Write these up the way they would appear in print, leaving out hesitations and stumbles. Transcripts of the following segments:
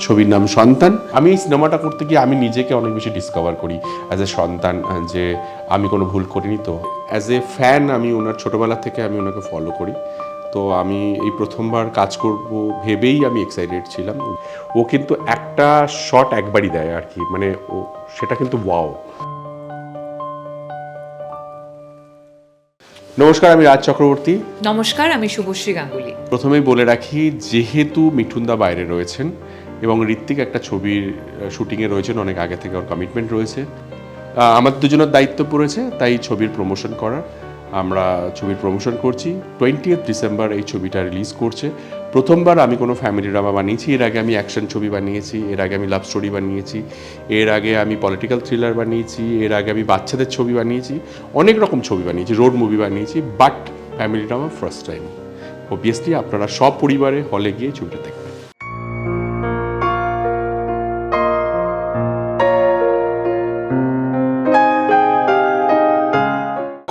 ছবির নাম সন্তান। আমি এই সিনেমাটা করতে গিয়ে আমি নিজেকে অনেক বেশি ডিসকভার করি অ্যাজ এ সন্তান, যে আমি কোনো ভুল করিনি। তো অ্যাজ এ ফ্যান আমি ওনার ছোটোবেলা থেকে আমি ওনাকে ফলো করি। তো আমি এই প্রথমবার কাজ করব ভেবেই আমি এক্সাইটেড ছিলাম। ও কিন্তু একটা শট একবারই দেয় আর কি, মানে ও সেটা কিন্তু ওয়াও। নমস্কার, আমি রাজ চক্রবর্তী। নমস্কার, আমি শুভশ্রী গাঙ্গুলি। প্রথমেই বলে রাখি, যেহেতু মিঠুনদা বাইরে রয়েছেন এবং ঋত্বিক একটা ছবির শুটিংয়ে রয়েছেন, অনেক আগে থেকে ওর কমিটমেন্ট রয়েছে, আমার দুজনের দায়িত্ব পড়েছে তাই ছবির প্রমোশন করার। আমরা ছবির প্রমোশন করছি। 20 ডিসেম্বর এই ছবিটা রিলিজ করছে। প্রথমবার আমি কোনো ফ্যামিলি ড্রামা বানিয়েছি। এর আগে আমি অ্যাকশন ছবি বানিয়েছি, এর আগে আমি লাভ স্টোরি বানিয়েছি, এর আগে আমি পলিটিক্যাল থ্রিলার বানিয়েছি, এর আগে আমি বাচ্চাদের ছবি বানিয়েছি, অনেক রকম ছবি বানিয়েছি, রোড মুভি বানিয়েছি, but family drama first time. Obviously আপনারা সব পরিবারে হলে গিয়ে ছবিটা দেখবেন।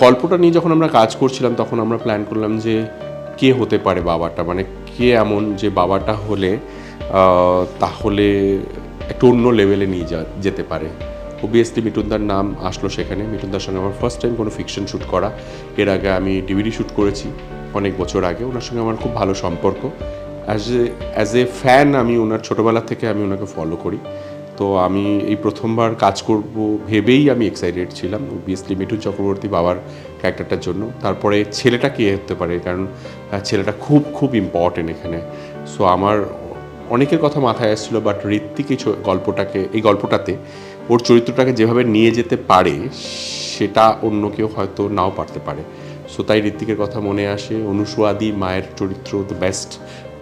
গল্পটা নিয়ে যখন আমরা কাজ করছিলাম তখন আমরা প্ল্যান করলাম যে কে হতে পারে বাবাটা, মানে কে এমন যে বাবাটা হলে তাহলে একটু অন্য লেভেলে নিয়ে যেতে পারে। অবভিয়াসলি মিঠুনদার নাম আসলো সেখানে। মিঠুনদার সঙ্গে আমার ফার্স্ট টাইম কোনো ফিকশন শ্যুট করা। এর আগে আমি ডিভিডি শ্যুট করেছি অনেক বছর আগে। ওনার সঙ্গে আমার খুব ভালো সম্পর্ক। অ্যাজ এ ফ্যান আমি ওনার ছোটোবেলা থেকে আমি ওনাকে ফলো করি। তো আমি এই প্রথমবার কাজ করব ভেবেই আমি এক্সাইটেড ছিলাম। অবভিয়াসলি মিঠুন চক্রবর্তী বাবার ক্যারেক্টারটার জন্য। তারপরে ছেলেটা কে হতে পারে, কারণ ছেলেটা খুব খুব ইম্পর্টেন্ট এখানে। সো আমার অনেকের কথা মাথায় আসছিলো, বাট ঋত্বিক এই গল্পটাতে ওর চরিত্রটাকে যেভাবে নিয়ে যেতে পারে সেটা অন্য কেউ হয়তো নাও পারতে পারে। সো তাই ঋত্বিকের কথা মনে আসে। অনুসুয়াদি মায়ের চরিত্র দ্য বেস্ট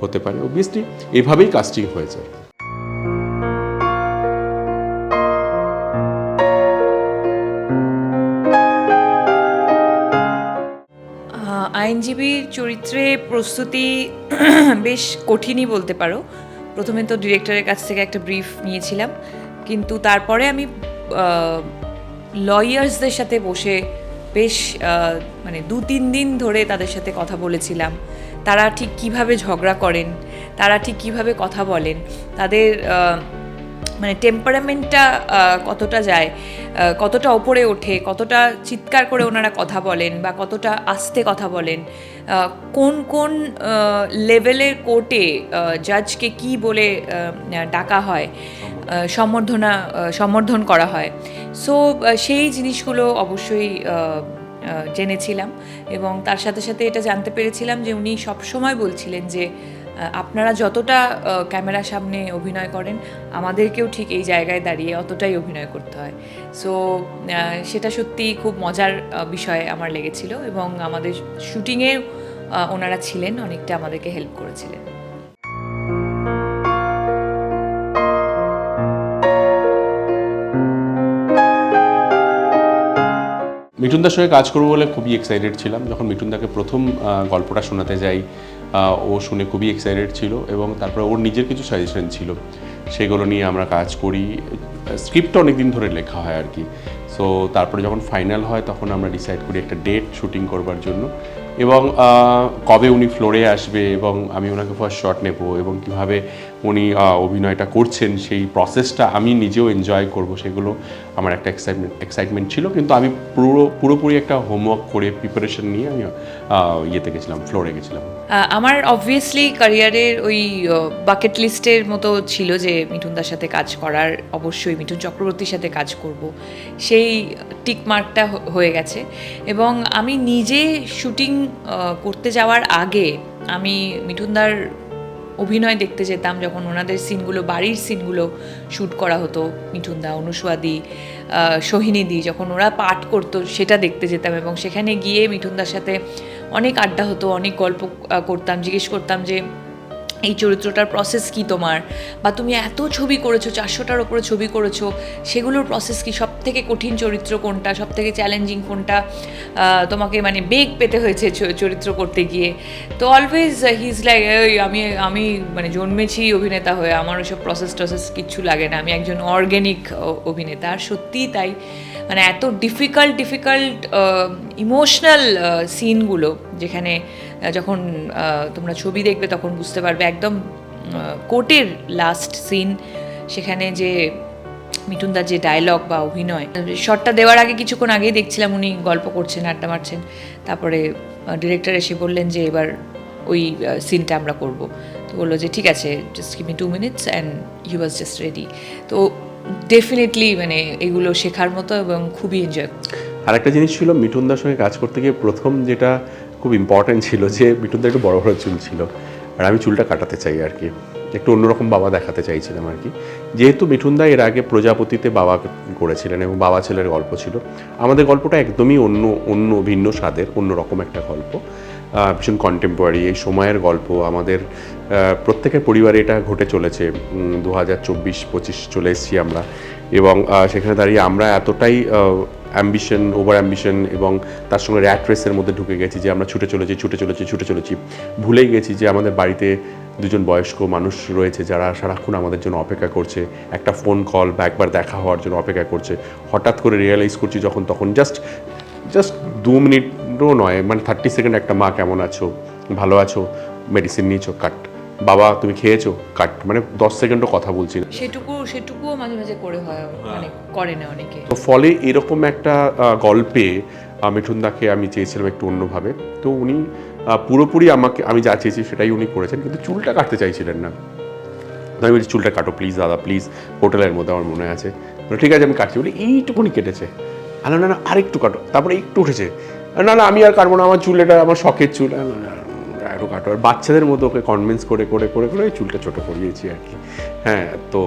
হতে পারে। অবভিয়াসলি এভাবেই কাস্টিং হয়েছে। আইনজীবীর চরিত্রে প্রস্তুতি বেশ কঠিনই বলতে পারো। প্রথমে তো ডিরেক্টরের কাছ থেকে একটা ব্রিফ নিয়েছিলাম, কিন্তু তারপরে আমি লয়ার্সদের সাথে বসে বেশ মানে 2-3 দিন ধরে তাদের সাথে কথা বলেছিলাম। তারা ঠিক কিভাবে ঝগড়া করেন, তারা ঠিক কিভাবে কথা বলেন, তাদের মানে টেম্পারামেন্টটা কতটা যায়, কতটা ওপরে ওঠে, কতটা চিৎকার করে ওনারা কথা বলেন বা কতটা আস্তে কথা বলেন, কোন কোন লেভেলের কোর্টে জাজকে কি বলে ডাকা হয়, সম্বর্ধন করা হয়। সো সেই জিনিসগুলো অবশ্যই জেনেছিলাম এবং তার সাথে সাথে এটা জানতে পেরেছিলাম যে উনি সবসময় বলছিলেন যে আপনারা যতটা ক্যামেরার সামনে অভিনয় করেন, আমাদেরকেও ঠিক এই জায়গায় দাঁড়িয়ে অতটাই অভিনয় করতে হয়। সো সেটা সত্যিই খুব মজার বিষয় আমার লেগেছিল এবং আমাদের শুটিংয়ে ওনারা ছিলেন, অনেকটা আমাদেরকে হেল্প করেছিলেন। মিঠুনদার সঙ্গে কাজ করবো বলে খুবই এক্সাইটেড ছিলাম। যখন মিঠুনদাকে প্রথম গল্পটা শোনাতে যাই, ও শুনে খুবই এক্সাইটেড ছিল এবং তারপরে ওর নিজের কিছু সাজেশন ছিল, সেগুলো নিয়ে আমরা কাজ করি। স্ক্রিপ্টটা অনেক দিন ধরে লেখা হয় আর কি। সো তারপরে যখন ফাইনাল হয় তখন আমরা ডিসাইড করি একটা ডেট শুটিং করবার জন্য এবং কবে উনি ফ্লোরে আসবে এবং আমি ওনাকে ফার্স্ট শট নেব এবং কীভাবে উনি অভিনয়টা করছেন সেই প্রসেসটা আমি নিজেও এনজয় করব, সেগুলো আমার একটা এক্সাইটমেন্ট ছিল। কিন্তু আমি পুরোপুরি একটা হোমওয়ার্ক করে প্রিপারেশন নিয়ে আমি ইয়েতে গেছিলাম, ফ্লোরে গেছিলাম। আমার অবভিয়াসলি ক্যারিয়ারের ওই বাকেট লিস্টের মতো ছিল যে মিঠুনদার সাথে কাজ করার, অবশ্যই মিঠুন চক্রবর্তীর সাথে কাজ করব, সেই টিক মার্কটা হয়ে গেছে। এবং আমি নিজে শুটিং করতে যাওয়ার আগে আমি মিঠুনদার অভিনয় দেখতে যেতাম, যখন ওনাদের সিনগুলো, বাড়ির সিনগুলো শ্যুট করা হতো, মিঠুনদা, অনুসুয়াদি, সোহিনীদি যখন ওরা পাঠ করতো সেটা দেখতে যেতাম এবং সেখানে গিয়ে মিঠুনদার সাথে অনেক আড্ডা হতো, অনেক গল্প করতাম, জিজ্ঞেস করতাম যে এই চরিত্রটার প্রসেস কী তোমার, বা তুমি এত ছবি করেছো, 400টার ওপরে ছবি করেছো, সেগুলোর প্রসেস কী, সব থেকে কঠিন চরিত্র কোনটা, সব থেকে চ্যালেঞ্জিং কোনটা, তোমাকে মানে বেগ পেতে হয়েছে চরিত্র করতে গিয়ে। তো অলওয়েজ হি ইজ লাইক, আমি মানে জন্মেছি অভিনেতা হয়ে, আমার ওইসব প্রসেস কিচ্ছু লাগে না, আমি একজন অর্গ্যানিক অভিনেতা। আর সত্যিই তাই, মানে এত ডিফিকাল্ট ইমোশনাল সিনগুলো, যেখানে যখন তোমরা ছবি দেখবে তখন বুঝতে পারবে, একদম কোর্টের লাস্ট সিন, সেখানে যে মিঠুনদার যে ডায়লগ বা অভিনয়, শটটা দেওয়ার আগে কিছুক্ষণ আগেই দেখছিলাম উনি গল্প করছেন, আড্ডা মারছেন, তারপরে ডিরেক্টর এসে বললেন যে এবার ওই সিনটা আমরা করব। তো বললো যে ঠিক আছে, just give me 2 minutes and he was just ready. তো ডেফিনেটলি মানে এগুলো শেখার মতো এবং খুবই এনজয়। আর একটা জিনিস ছিল, মিঠুনদার সঙ্গে কাজ করতে গিয়ে প্রথম যেটা খুব ইম্পর্ট্যান্ট ছিল যে মিঠুনদার একটু বড় বড় চুল ছিল, আর আমি চুলটা কাটাতে চাই আর কি, একটু অন্যরকম বাবা দেখাতে চাইছিলাম আর কি। যেহেতু মিঠুনদা এর আগে প্রজাপতিতে বাবা করেছিলেন এবং বাবা ছেলের গল্প ছিল, আমাদের গল্পটা একদমই অন্য ভিন্ন স্বাদের, অন্যরকম একটা গল্প, ভীষণ কন্টেম্পোরারি এই সময়ের গল্প। আমাদের প্রত্যেকের পরিবারে এটা ঘটে চলেছে, 2024-25 চলে এসেছি আমরা, এবং সেখানে দাঁড়িয়ে আমরা এতটাই ওভার অ্যাম্বিশন এবং তার সঙ্গে র্যাট রেসের মধ্যে ঢুকে গেছি যে আমরা ছুটে চলেছি, ভুলেই গেছি যে আমাদের বাড়িতে দুজন বয়স্ক মানুষ রয়েছে যারা সারাক্ষণ আমাদের জন্য অপেক্ষা করছে, একটা ফোন কল বা একবার দেখা হওয়ার জন্য অপেক্ষা করছে। হঠাৎ করে রিয়েলাইজ করছি তখন জাস্ট 2 মিনিটও নয়, মানে 30 সেকেন্ড, একটা মা কেমন আছো, ভালো আছো, মেডিসিন নিয়েছো, কাট, বাবা তুমি খেয়েছো, কাট, মানে 10 সেকেন্ডও কথা বলছি না। সেটুকুও মাঝে মাঝে করে হয়, মানে করে না অনেকে। তো ফলে এরকম একটা গল্পে মিঠুনদাকে আমি চেয়েছিলাম একটু অন্যভাবে। তো উনি পুরোপুরি আমি যা চেয়েছি সেটাই উনি করেছেন, কিন্তু চুলটা কাটতে চাইছিলেন না। আমি বলছি চুলটা কাটো প্লিজ দাদা, প্লিজ, হোটেলের মধ্যে আমার মনে আছে। ঠিক আছে আমি কাটছি, বলি এইটুকুনি কেটেছে, না আরেকটু কাটো, তারপরে একটু উঠেছে, না আমি আর কাটবো না, আমার চুল এটা আমার শখের চুল, একটু কাটো। আর বাচ্চাদের মতো ওকে কনভিন্স করে চুলটা ছোটো করিয়েছি আর কি। হ্যাঁ, তো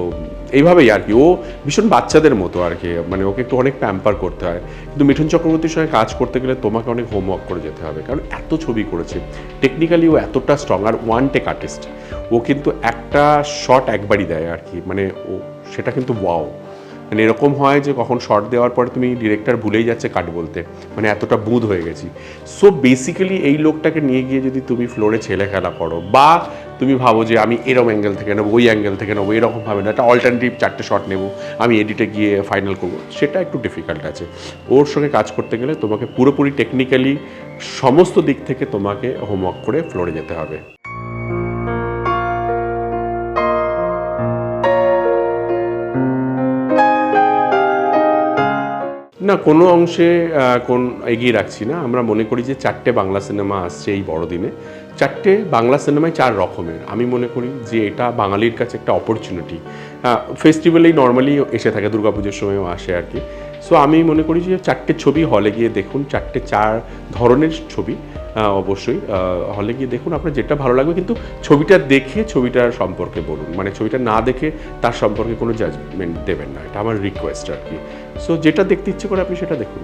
এইভাবেই আর কি, ও ভীষণ বাচ্চাদের মতো আর কি, মানে ওকে একটু অনেক প্যাম্পার করতে হয়। কিন্তু মিঠুন চক্রবর্তীর সঙ্গে কাজ করতে গেলে তোমাকে অনেক হোমওয়ার্ক করে যেতে হবে, কারণ এত ছবি করেছে, টেকনিক্যালি ও এতটা স্ট্রং, আর ওয়ান টেক আর্টিস্ট। ও কিন্তু একটা শট একবারই দেয় আর কি, মানে ও সেটা কিন্তু ওয়াও, মানে এরকম হয় যে কখন শর্ট দেওয়ার পরে তুমি ডিরেক্টর ভুলেই যাচ্ছে কাট বলতে, মানে এতটা বুধ হয়ে গেছি। সো বেসিক্যালি এই লোকটাকে নিয়ে গিয়ে যদি তুমি ফ্লোরে ছেলে খেলা করো, বা তুমি ভাবো যে আমি এরকম অ্যাঙ্গেল থেকে নেবো, ওই অ্যাঙ্গেল থেকে নেবো, এরকমভাবে না, একটা অল্টারনেটিভ 4টে শট নেবো, আমি এডিটে গিয়ে ফাইনাল করবো, সেটা একটু ডিফিকাল্ট আছে। ওর সঙ্গে কাজ করতে গেলে তোমাকে পুরোপুরি টেকনিক্যালি সমস্ত দিক থেকে তোমাকে হোমওয়ার্ক করে ফ্লোরে যেতে হবে। না, কোনো অংশে এগিয়ে রাখছি না। আমরা মনে করি যে 4টে বাংলা সিনেমা আসছে এই বড়দিনে, 4টে বাংলা সিনেমায় 4 রকমের। আমি মনে করি যে এটা বাঙালির কাছে একটা অপরচুনিটি। ফেস্টিভ্যালেই নর্মালি এসে থাকে, দুর্গাপুজোর সময়ও আসে আর কি। সো আমি মনে করি যে 4টে ছবি হলে গিয়ে দেখুন, 4 ধরনের ছবি অবশ্যই হলে গিয়ে দেখুন, আপনার যেটা ভালো লাগবে, কিন্তু ছবিটা দেখে ছবিটার সম্পর্কে বলুন, মানে ছবিটা না দেখে তার সম্পর্কে কোনো জাজমেন্ট দেবেন না, এটা আমার রিকোয়েস্ট আর কি। সো যেটা দেখতে ইচ্ছে করে আপনি সেটা দেখুন।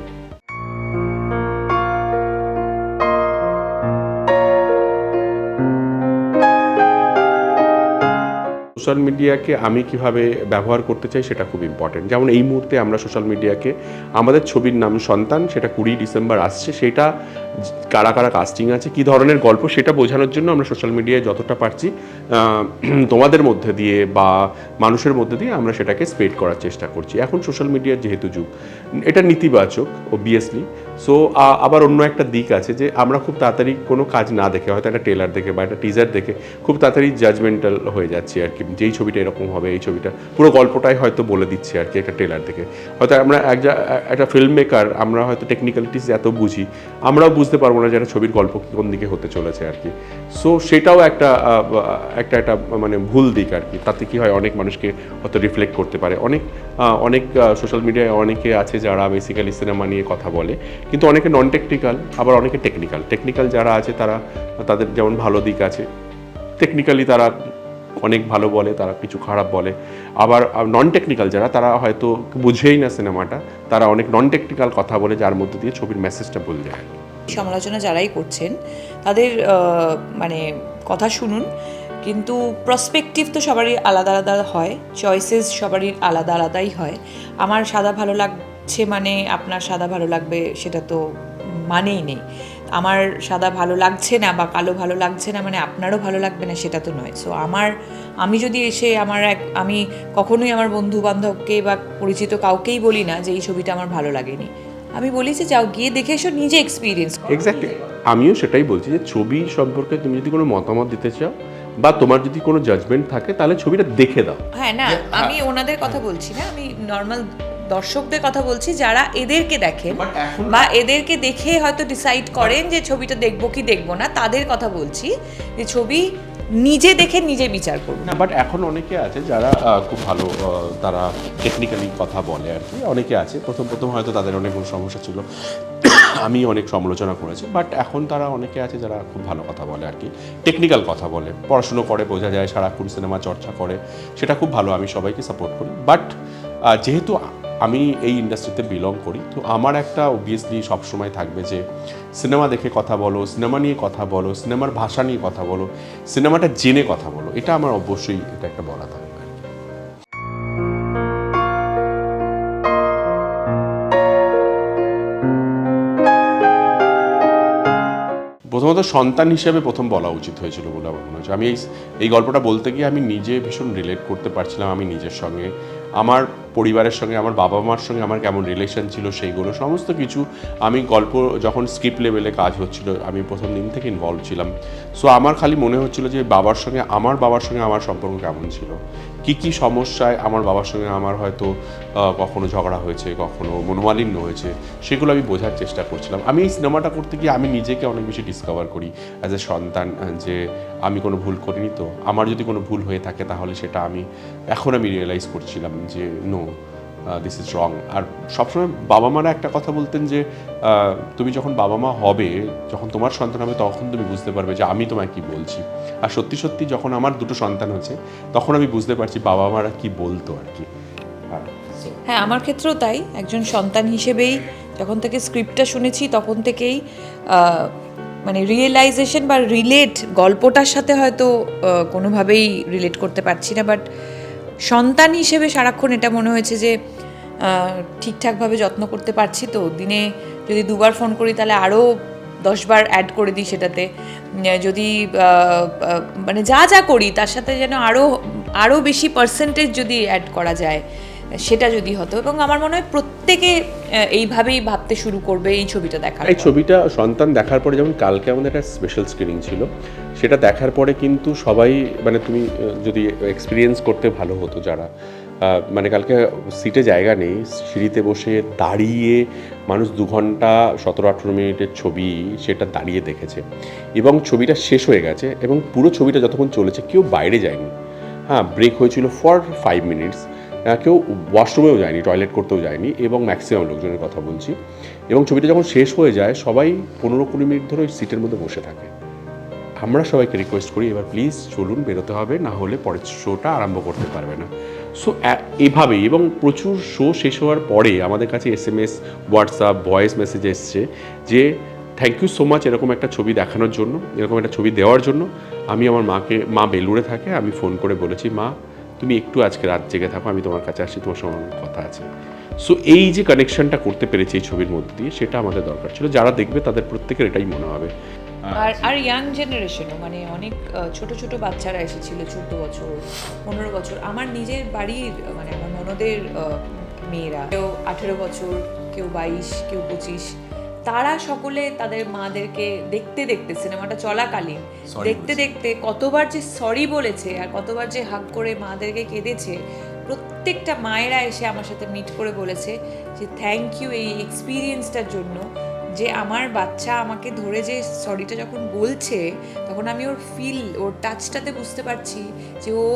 সোশ্যাল মিডিয়াকে আমি কিভাবে ব্যবহার করতে চাই সেটা খুব ইম্পর্টেন্ট। যেমন এই মুহূর্তে আমরা সোশ্যাল মিডিয়াকে, আমাদের ছবির নাম সন্তান, সেটা 20 ডিসেম্বর আসছে, সেটা কারা কাস্টিং আছে, কী ধরনের গল্প, সেটা বোঝানোর জন্য আমরা সোশ্যাল মিডিয়ায় যতটা পারছি তোমাদের মধ্যে দিয়ে বা মানুষের মধ্যে দিয়ে আমরা সেটাকে স্প্রেড করার চেষ্টা করছি। এখন সোশ্যাল মিডিয়ার যেহেতু যুগ, এটা নেতিবাচক অবভিয়াসলি। সো আবার অন্য একটা দিক আছে যে আমরা খুব তাড়াতাড়ি কোনো কাজ না দেখে, হয়তো একটা ট্রেলার দেখে বা একটা টিজার দেখে খুব তাড়াতাড়ি জাজমেন্টাল হয়ে যাচ্ছি আর কি, যে এই ছবিটা এরকম হবে, এই ছবিটা পুরো গল্পটাই হয়তো বলে দিচ্ছে আর কি একটা ট্রেলার দেখে। হয়তো আমরা একটা ফিল্ম মেকার, আমরা হয়তো টেকনিক্যালিটিস এত বুঝি, আমরাও বুঝতে পারবো না যে একটা ছবির গল্প কোন দিকে হতে চলেছে আর কি। সো সেটাও একটা মানে ভুল দিক আর কি। তাতে কি হয়, অনেক মানুষকে হয়তো রিফ্লেক্ট করতে পারে। অনেক সোশ্যাল মিডিয়ায় অনেকে আছে যারা বেসিক্যালি সিনেমা নিয়ে কথা বলে, কিন্তু অনেকে নন টেকনিক্যাল, আবার অনেকে টেকনিক্যাল যারা আছে তাদের যেমন ভালো দিক আছে, টেকনিক্যালি তারা অনেক ভালো বলে, তারা কিছু খারাপ বলে। আবার নন টেকনিক্যাল যারা, তারা হয়তো বুঝেই না সিনেমাটা, তারা অনেক নন টেকনিক্যাল কথা বলে, যার মধ্যে দিয়ে ছবির মেসেজটা ভুল যায়। সমালোচনা যারাই করছেন তাদের মানে কথা শুনুন, কিন্তু প্রসপেক্টিভ তো সবারই আলাদা আলাদা হয়, চয়েসেস সবারই আলাদা আলাদাই হয়। আমার সাদা ভালো লাগছে মানে আপনার সাদা ভালো লাগবে সেটা তো মানেই নেই। আমার সাদা ভালো লাগছে না বা কালো ভালো লাগছে না মানে আপনারও ভালো লাগবে না সেটা তো নয়। সো আমি যদি এসে আমি কখনোই আমার বন্ধু বান্ধবকে বা পরিচিত কাউকেই বলি না যে এই ছবিটা আমার ভালো লাগেনি, আমি বলি যে যাও গিয়ে দেখে এসো, নিজে এক্সপিরিয়েন্স। এক্স্যাক্টলি, আমিও সেটাই বলছি যে ছবি সম্পর্কে তুমি যদি কোনো মতামত দিতে চাও, বা তোমার যদি কোনো জাজমেন্ট থাকে তাহলে ছবিটা দেখে দাও। হ্যাঁ না, আমি ওনাদের কথা বলছি না, আমি নর্মাল দর্শকদের কথা বলছি যারা এদেরকে দেখেন But এখন- বা এদেরকে দেখে হয়তো ডিসাইড করেন যে ছবিটা দেখবো কি দেখবো না, তাদের কথা বলছি যে ছবি নিজে দেখে নিজে বিচার করুন। না, বাট এখন অনেকে আছে যারা খুব ভালো তারা টেকনিক্যালি কথা বলে আর কি, অনেকে আছে প্রথম প্রথম হয়তো তাদের অনেক সমস্যা ছিল, আমি অনেক সমালোচনা করেছি, বাট এখন তারা অনেকে আছে যারা খুব ভালো কথা বলে আর কি, টেকনিক্যাল কথা বলে, পড়াশুনো করে, বোঝা যায়, সারাক্ষণ সিনেমা চর্চা করে, সেটা খুব ভালো, আমি সবাইকে সাপোর্ট করি। বাট যেহেতু আমি এই ইন্ডাস্ট্রিতে বিলং করি, তো আমার একটা অবভিয়াসলি সবসময় থাকবে যে সিনেমা দেখে কথা বলো, সিনেমা নিয়ে কথা বলো, সিনেমার ভাষা নিয়ে কথা বলো, সিনেমাটা জেনে কথা বলো, এটা আমার অবশ্যই এটা একটা বলা থাকবে। প্রথমত সন্তান হিসেবে প্রথম বলা উচিত হয়েছিল বলে আমার মনে হচ্ছে। আমি এই গল্পটা বলতে গিয়ে আমি নিজে ভীষণ রিলেট করতে পারছিলাম আমি নিজের সঙ্গে, আমার পরিবারের সঙ্গে, আমার বাবা মার সঙ্গে আমার কেমন রিলেশন ছিল সেইগুলো সমস্ত কিছু। আমি গল্প যখন স্ক্রিপ্ট লেভেলে কাজ হচ্ছিল আমি প্রথম দিন থেকে ইনভলভ ছিলাম। সো আমার খালি মনে হচ্ছিল যে বাবার সঙ্গে আমার সম্পর্ক কেমন ছিল, কী সমস্যায় আমার বাবার সঙ্গে আমার হয়তো কখনো ঝগড়া হয়েছে, কখনো মনোমালিন্য হয়েছে, সেগুলো আমি বোঝার চেষ্টা করছিলাম। আমি এই সিনেমাটা করতে গিয়ে আমি নিজেকে অনেক বেশি ডিসকভার করি অ্যাজ এ সন্তান, যে আমি কোনো ভুল করিনি, তো আমার যদি কোনো ভুল হয়ে থাকে তাহলে সেটা এখন আমি রিয়েলাইজ করছিলাম যে নো, দিস ইজ রং। আর সবসময় বাবা মারা একটা কথা বলতেন যে তুমি যখন বাবা মা হবে, যখন তোমার সন্তান হবে, তখন তুমি বুঝতে পারবে যে আমি তোমায় কি বলছি। আর সত্যি সত্যি যখন আমার দুটো সন্তান হচ্ছে তখন আমি বুঝতে পারছি বাবা মারা কি বলতো আর কি। হ্যাঁ, আমার ক্ষেত্রেও তাই, একজন সন্তান হিসেবেই যখন থেকে স্ক্রিপ্টটা শুনেছি তখন থেকেই মানে রিয়েলাইজেশন বা রিলেট, গল্পটার সাথে হয়তো কোনোভাবেই রিলেট করতে পারছি না, বাট সন্তান হিসেবে সারাক্ষণ এটা মনে হয়েছে যে ঠিকঠাকভাবে যত্ন করতে পারছি, তো দিনে যদি 2বার ফোন করি তাহলে আরও 10বার অ্যাড করে দিই সেটাতে, যদি মানে যা যা করি তার সাথে যেন আরও বেশি পার্সেন্টেজ যদি অ্যাড করা যায়, সেটা যদি হতো। এবং আমার মনে হয় প্রত্যেকে এইভাবেই ভাবতে শুরু করবে এই ছবিটা দেখার এই ছবিটা সন্তান দেখার পরে, যেমন কালকে আমাদের একটা স্পেশাল স্ক্রিনিং ছিল, সেটা দেখার পরে কিন্তু সবাই, মানে তুমি যদি এক্সপিরিয়েন্স করতে ভালো হতো যারা, মানে কালকে সিটে জায়গা নেই, সিঁড়িতে বসে দাঁড়িয়ে মানুষ 2 ঘন্টা 17-18 মিনিটের ছবি সেটা দাঁড়িয়ে দেখেছে, এবং ছবিটা শেষ হয়ে গেছে, এবং পুরো ছবিটা যতক্ষণ চলেছে কেউ বাইরে যায়নি। হ্যাঁ, ব্রেক হয়েছিল ফর 5 মিনিটস, কেউ ওয়াশরুমেও যায়নি, টয়লেট করতেও যায়নি, এবং ম্যাক্সিমাম লোকজনের কথা বলছি। এবং ছবিটা যখন শেষ হয়ে যায় সবাই 15-20 মিনিট ধরে ওই সিটের মধ্যে বসে থাকে। আমরা সবাইকে রিকোয়েস্ট করি এবার প্লিজ চলুন, বেরোতে হবে, না হলে পরের শোটা আরম্ভ করতে পারবে না। সো এভাবেই, এবং প্রচুর শো শেষ হওয়ার পরে আমাদের কাছে SMS, হোয়াটসঅ্যাপ, ভয়েস মেসেজ এসছে যে থ্যাংক ইউ সো মাচ এরকম একটা ছবি দেখানোর জন্য, এরকম একটা ছবি দেওয়ার জন্য। আমি আমার মা বেলুড়ে থাকে, আমি ফোন করে বলেছি, মা তুমি একটু আজকে রাত জেগে থাকো, আমি তোমার কাছে আসছি, তোমার সঙ্গে আমার কথা আছে। সো এই যে কানেকশনটা করতে পেরেছি এই ছবির মধ্যে দিয়ে, সেটা আমাদের দরকার ছিল। যারা দেখবে তাদের প্রত্যেকের এটাই মনে হবে। আর ইয়াং জেনারেশনও, মানে অনেক ছোট ছোট বাচ্চারা এসেছিল, 14 বছর 15 বছর, আমার নিজের বাড়ির মানে আমার ননদের মেয়েরা, কেউ 18 বছর, কেউ 22, কেউ 25, তারা সকলে তাদের মাদেরকে দেখতে দেখতে, সিনেমাটা চলাকালীন দেখতে দেখতে কতবার যে সরি বলেছে আর কতবার যে হাগ করে মাদেরকে কেঁদেছে। প্রত্যেকটা মায়েরা এসে আমার সাথে মিট করে বলেছে যে থ্যাংক ইউ এই এক্সপিরিয়েন্সটার জন্য, যে আমার বাচ্চা আমাকে ধরে যে সরিটা যখন বলছে তখন আমি ওর টাচটাতে বুঝতে পারছি যে ও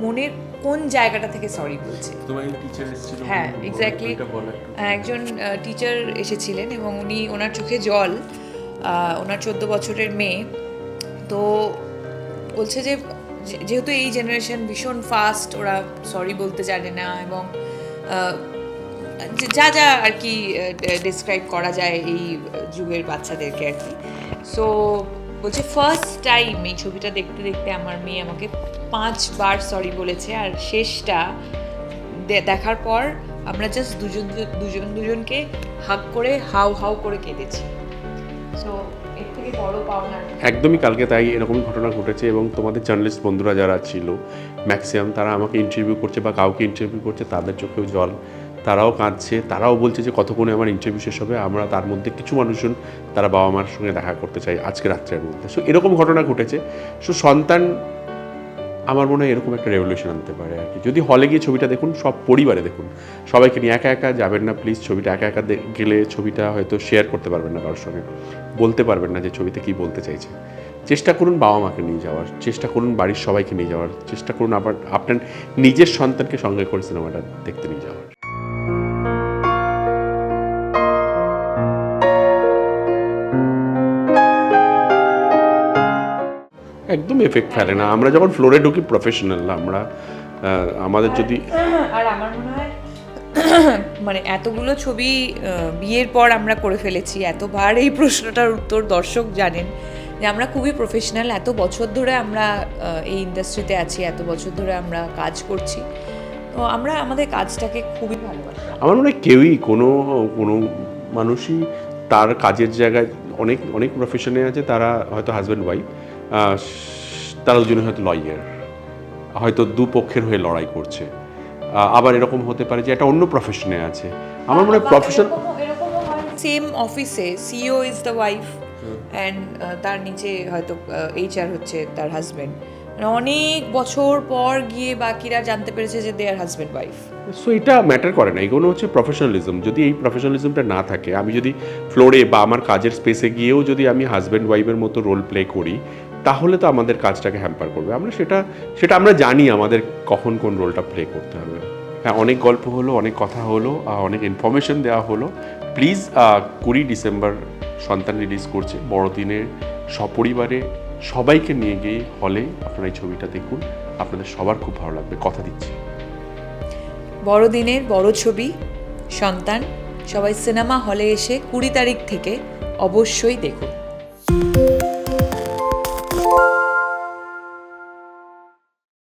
মনের কোন জায়গাটা থেকে সরি বলছে। হ্যাঁ, এক্স্যাক্টলি, একজন টিচার এসেছিলেন এবং ওনার চোখে জল, ওনার 14 বছরের মেয়ে, তো বলছে যে যেহেতু এই জেনারেশন ভীষণ ফাস্ট, ওরা সরি বলতে জানে না, এবং যা যা আর কি ডিসক্রাইব করা যায় এই যুগের বাচ্চাদেরকে আর কি। সো বলছে ফার্স্ট টাইম এই ছবিটা দেখতে দেখতে আমার মেয়ে আমাকে 5বার সরি বলেছে, আর শেষটা দেখার পর আমরা জাস্ট দুজনকে হাগ করে হাউ করে কেঁদেছি। সো এর থেকে বড় পাওনা একদমই কালকে তাই এরকমই ঘটনা ঘটেছে। এবং তোমাদের জার্নালিস্ট বন্ধুরা যারা ছিল ম্যাক্সিমাম, তারা আমাকে ইন্টারভিউ করছে বা কাউকে ইন্টারভিউ করছে, তাদের চোখেও জল, তারাও কাঁদছে, তারাও বলছে যে কতক্ষণে আমার ইন্টারভিউ শেষ হবে। আমরা তার মধ্যে কিছু মানুষজন তারা বাবা মার সঙ্গে দেখা করতে চাই আজকে রাত্রের মধ্যে। সো এরকম ঘটনা ঘটেছে। সো সন্তান আমার মনে হয় এরকম একটা রেভলিউশন আনতে পারে আর কি। যদি হলে গিয়ে ছবিটা দেখুন, সব পরিবারে দেখুন, সবাইকে নিয়ে। একা একা যাবেন না প্লিজ। ছবিটা একা একা গেলে ছবিটা হয়তো শেয়ার করতে পারবেন না কারোর সঙ্গে, বলতে পারবেন না যে ছবিতে কী বলতে চাইছে। চেষ্টা করুন বাবা মাকে নিয়ে যাওয়ার, চেষ্টা করুন বাড়ির সবাইকে নিয়ে যাওয়ার, চেষ্টা করুন আবার আপনার নিজের সন্তানকে সঙ্গে করে সিনেমাটা দেখতে নিয়ে যাওয়ার। একদম এফেক্ট ফেলে না। আমরা যখন ফ্লোরে ঢুকি প্রফেশনাল আমরা, আমাদের যদি আর আমার মনে হয় মানে এতগুলো ছবি বিয়ের পর আমরা করে ফেলেছি, এতবার এই প্রশ্নটার উত্তর দর্শক জানেন যে আমরা খুবই প্রফেশনাল। এত বছর ধরে আমরা এই ইন্ডাস্ট্রিতে আছি, এত বছর ধরে আমরা কাজ করছি, তো আমরা আমাদের কাজটাকে খুবই ভালোবাসি। আমার মনে হয় কেউই কোনো কোনো মানুষই তার কাজের জায়গায় অনেক অনেক প্রফেশনে আছে, তারা হয়তো হাজব্যান্ড ওয়াইফ, তারা দুজনে হয়তো লয়ার, হয়তো দুপক্ষের হয়ে লড়াই করছে। আবার এরকম হতে পারে যে একটা অন্য প্রফেশনে আছে। আমার মনে হয় প্রফেশন সেম অফিসে CEO is the wife and তার নিচে হয়তো এইচআর হচ্ছে তার হাজব্যান্ড। অনেক বছর পর গিয়ে বাকিরা জানতে পেরেছে যে দে আর হাজব্যান্ড ওয়াইফ। সো এটা ম্যাটার করে না, এগুলো হচ্ছে প্রফেশনালিজম। যদি এই প্রফেশনালিজমটা না থাকে, আমি যদি ফ্লোরে বা আমার কাজের স্পেসে গিয়েও যদি আমি হাজব্যান্ড ওয়াইফের মতো রোল প্লে করি, তাহলে তো আমাদের কাজটাকে হ্যাম্পার করবে। আমরা সেটা আমরা জানি আমাদের কখন কোন রোলটা প্লে করতে হবে। হ্যাঁ, অনেক গল্প হলো, অনেক কথা হলো, অনেক ইনফরমেশন দেওয়া হলো। প্লিজ 20 ডিসেম্বর সন্তান রিলিজ করছে, বড়দিনের সপরিবারে সবাইকে নিয়ে গিয়ে হলে আপনারা এই ছবিটা দেখুন, আপনাদের সবার খুব ভালো লাগবে, কথা দিচ্ছি। বড়দিনের বড় ছবি সন্তান, সবাই সিনেমা হলে এসে 20 তারিখ থেকে অবশ্যই দেখুন।